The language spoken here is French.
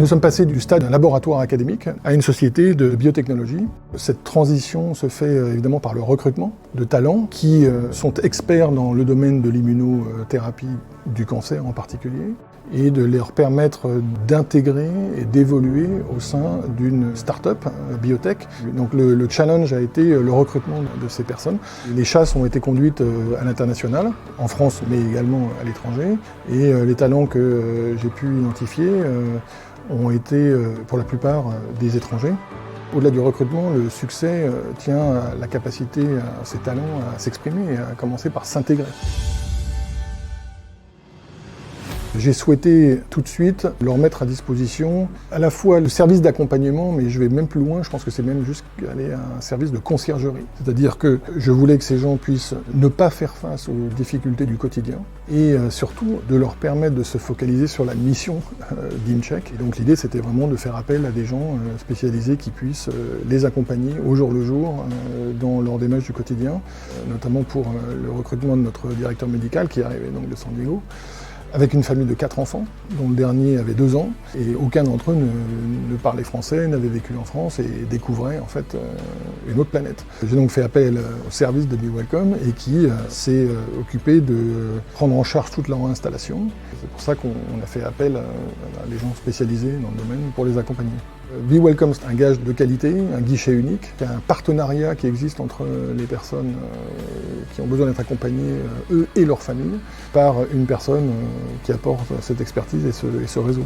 Nous sommes passés du stade d'un laboratoire académique à une société de biotechnologie. Cette transition se fait évidemment par le recrutement de talents qui sont experts dans le domaine de l'immunothérapie du cancer en particulier, et de leur permettre d'intégrer et d'évoluer au sein d'une start-up biotech. Donc le challenge a été le recrutement de ces personnes. Les chasses ont été conduites à l'international, en France mais également à l'étranger, et les talents que j'ai pu identifier ont été pour la plupart des étrangers. Au-delà du recrutement, le succès tient à la capacité à ces talents à s'exprimer et à commencer par s'intégrer. J'ai souhaité tout de suite leur mettre à disposition à la fois le service d'accompagnement, mais je vais même plus loin, je pense que c'est même jusqu'aller à un service de conciergerie. C'est-à-dire que je voulais que ces gens puissent ne pas faire face aux difficultés du quotidien et surtout de leur permettre de se focaliser sur la mission d'InCheck. Et donc l'idée c'était vraiment de faire appel à des gens spécialisés qui puissent les accompagner au jour le jour dans leur démarche du quotidien, notamment pour le recrutement de notre directeur médical qui est arrivé donc de San Diego, avec une famille de 4 enfants, dont le dernier avait 2 ans, et aucun d'entre eux ne parlait français, n'avait vécu en France et découvrait en fait une autre planète. J'ai donc fait appel au service de Be Welcome et qui s'est occupé de prendre en charge toute leur installation. C'est pour ça qu'on a fait appel à des gens spécialisés dans le domaine pour les accompagner. Be Welcome, c'est un gage de qualité, un guichet unique, un partenariat qui existe entre les personnes qui ont besoin d'être accompagnées, eux et leur famille, par une personne qui apporte cette expertise et ce réseau.